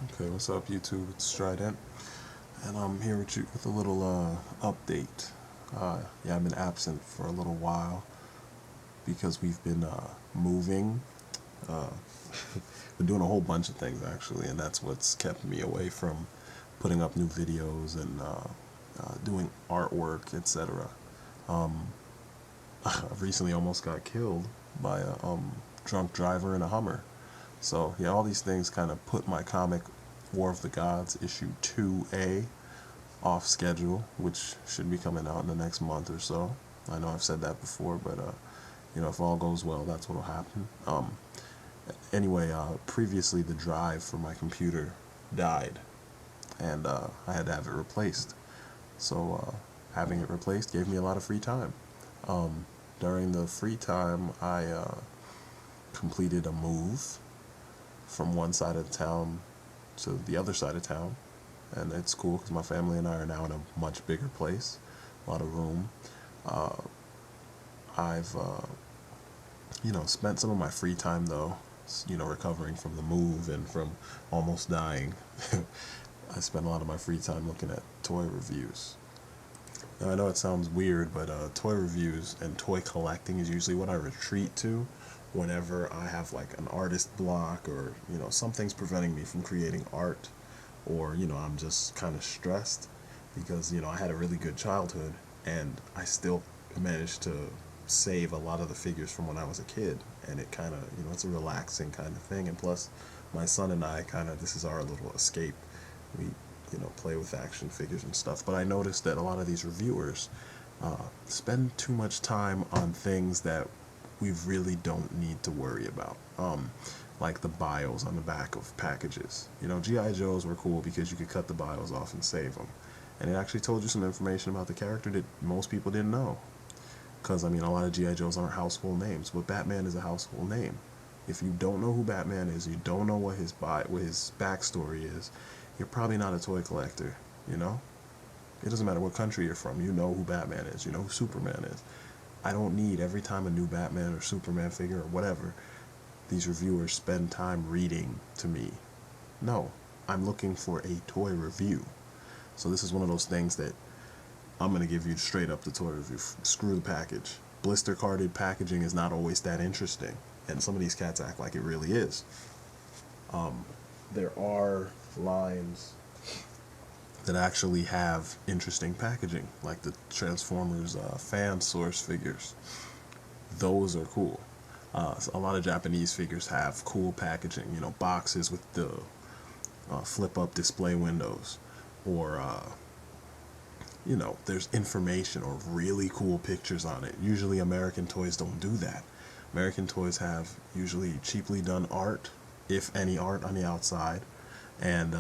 Okay, what's up YouTube? It's Strydent, and I'm here with you with a little update. Yeah, I've been absent for a little while because we've been moving. Uh, been doing a whole bunch of things actually, and that's what's kept me away from putting up new videos and doing artwork, etc. Um, I recently almost got killed by a drunk driver in a Hummer. So yeah, all these things kind of put my comic War of the Gods issue 2A off schedule, which should be coming out in the next month or so. I know I've said that before, but if all goes well, that's what'll happen. Anyway, previously the drive for my computer died, and I had to have it replaced. So having it replaced gave me a lot of free time. Um, During the free time, I completed a move from one side of town to the other side of town, and it's cool because my family and I are now in a much bigger place, a lot of room. Uh, I've spent some of my free time though, recovering from the move and from almost dying. I spent a lot of my free time looking at toy reviews. Now I know it sounds weird, but toy reviews and toy collecting is usually what I retreat to whenever I have like an artist block, or something's preventing me from creating art, or I'm just kind of stressed because I had a really good childhood and I still managed to save a lot of the figures from when I was a kid, and it kind of it's a relaxing kind of thing. And plus my son and I kind of, this is our little escape. We play with action figures and stuff. But I noticed that a lot of these reviewers spend too much time on things that we really don't need to worry about. Like the bios on the back of packages. GI Joes were cool because you could cut the bios off and save them, and it actually told you some information about the character that most people didn't know. Because I mean, a lot of GI Joes aren't household names, but Batman is a household name. If you don't know who Batman is, you don't know what his backstory is, you're probably not a toy collector. You know, it doesn't matter what country you're from. You know who Batman is. You know who Superman is. I don't need every time a new Batman or Superman figure or whatever these reviewers spend time reading to me. No, I'm looking for a toy review. So this is one of those things that I'm going to give you straight up the toy review. Screw the package. Blister carded packaging is not always that interesting, and some of these cats act like it really is. There are lines that actually have interesting packaging, like the Transformers fan source figures. Those are cool. A lot of Japanese figures have cool packaging, boxes with the flip up display windows, or there's information or really cool pictures on it. Usually American toys don't do that. American toys have usually cheaply done art, if any art on the outside, and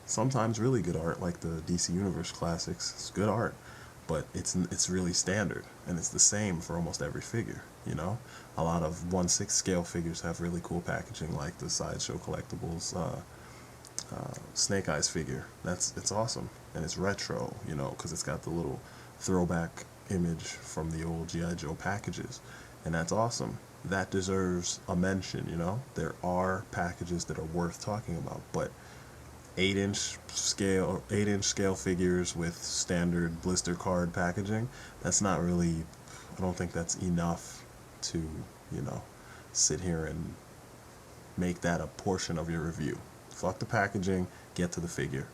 sometimes really good art, like the DC Universe classics. It's good art, but it's really standard, and it's the same for almost every figure. A lot of 1/6 scale figures have really cool packaging, like the Sideshow Collectibles Snake Eyes figure. It's awesome, and it's retro, because it's got the little throwback image from the old GI Joe packages, and that's awesome. That deserves a mention. There are packages that are worth talking about, but 8-inch scale figures with standard blister card packaging, that's not really, I don't think that's enough to sit here and make that a portion of your review. Fuck the packaging, get to the figure.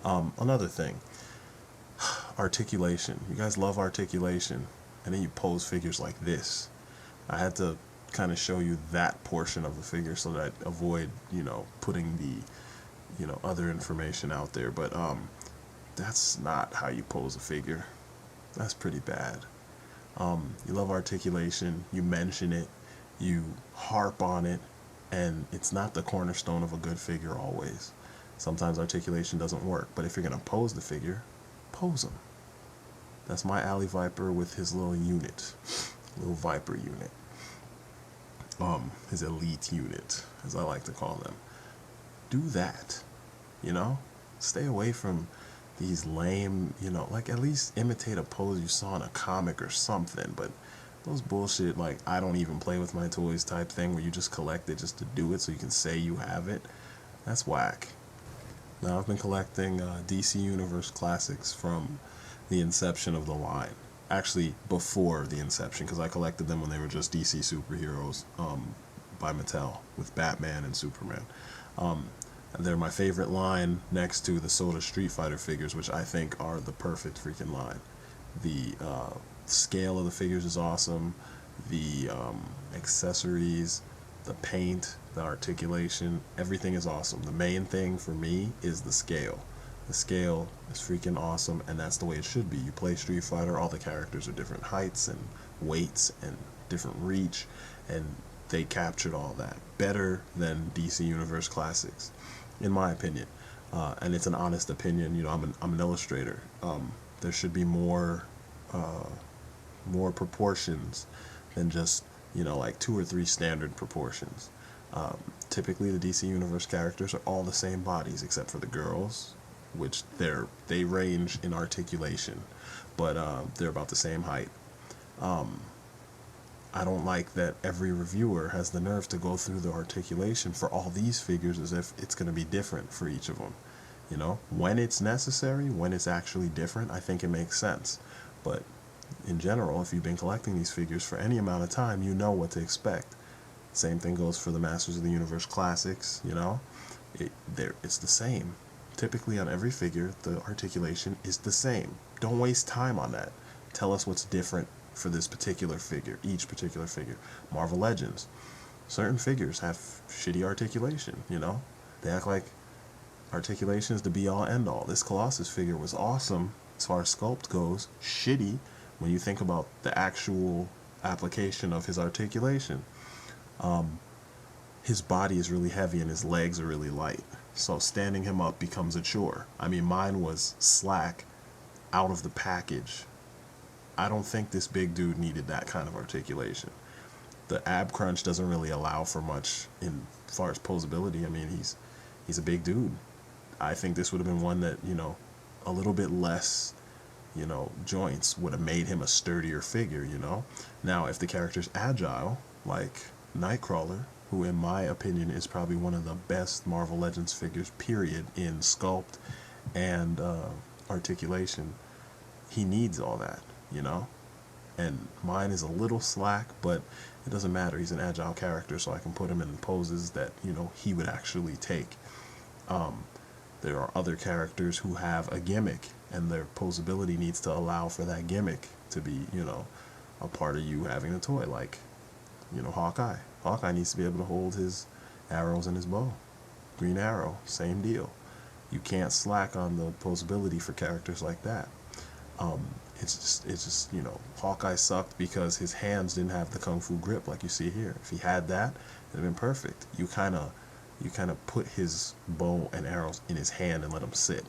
Another thing, articulation. You guys love articulation, and then you pose figures like this. I had to kind of show you that portion of the figure so that I avoid putting the other information out there. But that's not how you pose a figure. That's pretty bad. You love articulation, you mention it, you harp on it, and it's not the cornerstone of a good figure always. Sometimes articulation doesn't work, but if you're going to pose the figure, pose him. That's my Alley Viper with his little unit, little Viper unit. His elite unit, as I like to call them. Do that, Stay away from these lame, like at least imitate a pose you saw in a comic or something. But those bullshit, like, I don't even play with my toys type thing where you just collect it just to do it so you can say you have it. That's whack. Now, I've been collecting DC Universe Classics from the inception of the line. Actually, before the inception, because I collected them when they were just DC superheroes by Mattel with Batman and Superman. Um, they're my favorite line next to the Soda Street Fighter figures, which I think are the perfect freaking line. The scale of the figures is awesome. The accessories, the paint, the articulation, everything is awesome. The main thing for me is the scale. The scale is freaking awesome, and that's the way it should be. You play Street Fighter, all the characters are different heights and weights and different reach, and they captured all that better than DC Universe Classics, in my opinion. And it's an honest opinion. You know, I'm an illustrator. There should be more proportions than just, you know, like 2 or 3 standard proportions. Typically, the DC Universe characters are all the same bodies except for the girls, which they range in articulation, but they're about the same height. I don't like that every reviewer has the nerve to go through the articulation for all these figures as if it's going to be different for each of them. You know, when it's necessary, when it's actually different, I think it makes sense. But in general, if you've been collecting these figures for any amount of time, you know what to expect. Same thing goes for the Masters of the Universe Classics, you know. It's the same. Typically on every figure, the articulation is the same. Don't waste time on that. Tell us what's different for this particular figure, each particular figure. Marvel Legends. Certain figures have shitty articulation, you know. They act like articulation is the be-all, end-all. This Colossus figure was awesome as far as sculpt goes. Shitty when you think about the actual application of his articulation. His body is really heavy and his legs are really light. So standing him up becomes a chore. I mean, mine was slack out of the package. I don't think this big dude needed that kind of articulation. The ab crunch doesn't really allow for much in far as posability. I mean, he's a big dude. I think this would have been one that, you know, a little bit less, you know, joints would have made him a sturdier figure, you know. Now, if the character's agile, like Nightcrawler, who in my opinion is probably one of the best Marvel Legends figures, period, in sculpt and articulation, he needs all that, you know. And mine is a little slack, but it doesn't matter. He's an agile character, so I can put him in poses that, you know, he would actually take. There are other characters who have a gimmick, and their posability needs to allow for that gimmick to be, you know, a part of you having a toy, like, you know, Hawkeye. Hawkeye needs to be able to hold his arrows and his bow. Green Arrow, same deal. You can't slack on the posability for characters like that. It's just, you know, Hawkeye sucked because his hands didn't have the kung fu grip like you see here. If he had that, it'd have been perfect. You kind of put his bow and arrows in his hand and let him sit.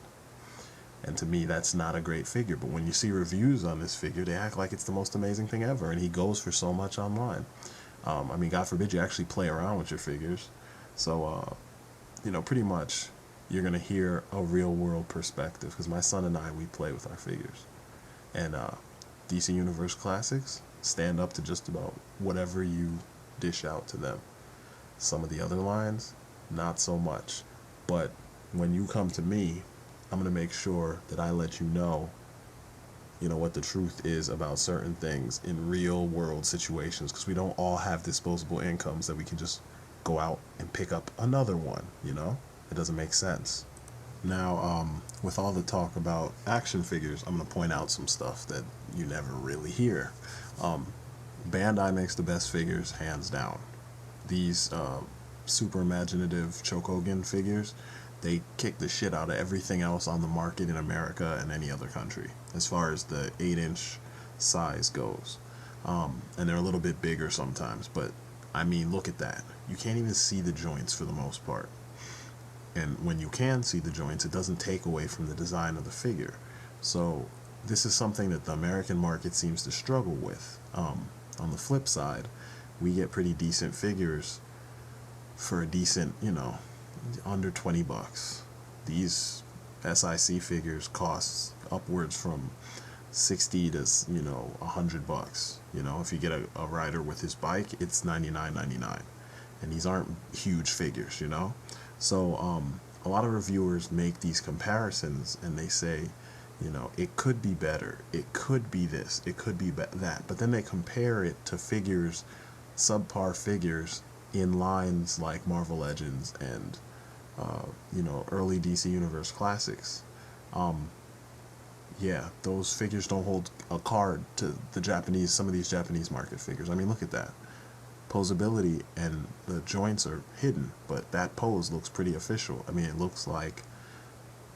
And to me, that's not a great figure. But when you see reviews on this figure, they act like it's the most amazing thing ever, and he goes for so much online. I mean, God forbid you actually play around with your figures. So, you know, pretty much you're going to hear a real-world perspective, because my son and I, we play with our figures. And DC Universe Classics stand up to just about whatever you dish out to them. Some of the other lines, not so much. But when you come to me, I'm going to make sure that I let you know, what the truth is about certain things in real world situations, because we don't all have disposable incomes that we can just go out and pick up another one, It doesn't make sense. Now, with all the talk about action figures, I'm going to point out some stuff that you never really hear. Bandai makes the best figures, hands down. These super imaginative Chokogen figures, they kick the shit out of everything else on the market in America and any other country, as far as the 8-inch size goes. And they're a little bit bigger sometimes, but I mean, look at that. You can't even see the joints for the most part. And when you can see the joints, it doesn't take away from the design of the figure. So this is something that the American market seems to struggle with. On the flip side, we get pretty decent figures for a decent, under $20. These SIC figures cost upwards from $60 to $100. If you get a rider with his bike, it's $99.99, and these aren't huge figures. So a lot of reviewers make these comparisons and they say, you know, it could be better, it could be this, it could be that, but then they compare it to figures, subpar figures in lines like Marvel Legends and you know, early DC Universe classics. Um, yeah, those figures don't hold a card to the Japanese, some of these Japanese market figures. I mean, look at that. Poseability and the joints are hidden, but that pose looks pretty official. I mean, it looks like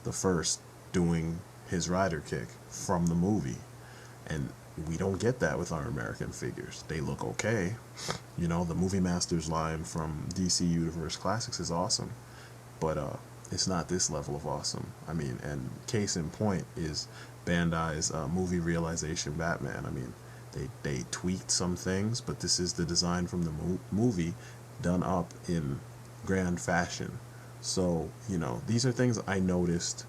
the first doing his rider kick from the movie. And we don't get that with our American figures. They look okay. You know, the Movie Masters line from DC Universe Classics is awesome, but it's not this level of awesome. I mean, and case in point is Bandai's movie realization Batman. I mean, they tweaked some things, but this is the design from the movie done up in grand fashion. So, you know, these are things I noticed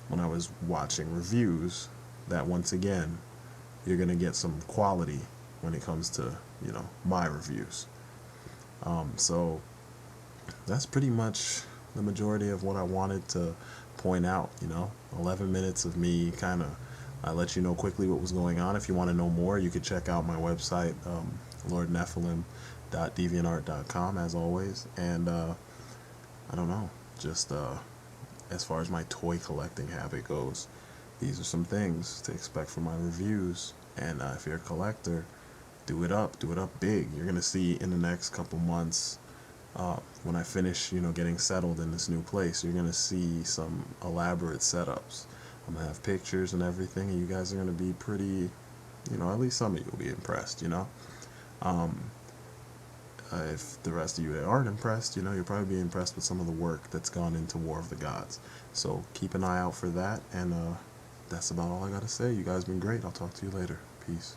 when I was watching reviews, that once again, you're going to get some quality when it comes to, you know, my reviews. So that's pretty much the majority of what I wanted to point out. You know, 11 minutes of me kind of, I let you know quickly what was going on. If you want to know more, you could check out my website, lordnephilim.deviantart.com, as always. And I don't know, just as far as my toy collecting habit goes, these are some things to expect from my reviews. And if you're a collector, do it up big. You're gonna see in the next couple months, when I finish, you know, getting settled in this new place, you're gonna see some elaborate setups. I'm gonna have pictures and everything, and you guys are gonna be pretty, you know, at least some of you will be impressed, you know. Um, if the rest of you aren't impressed, you know, you'll probably be impressed with some of the work that's gone into War of the Gods. So keep an eye out for that, and that's about all I gotta say. You guys been great. I'll talk to you later. Peace.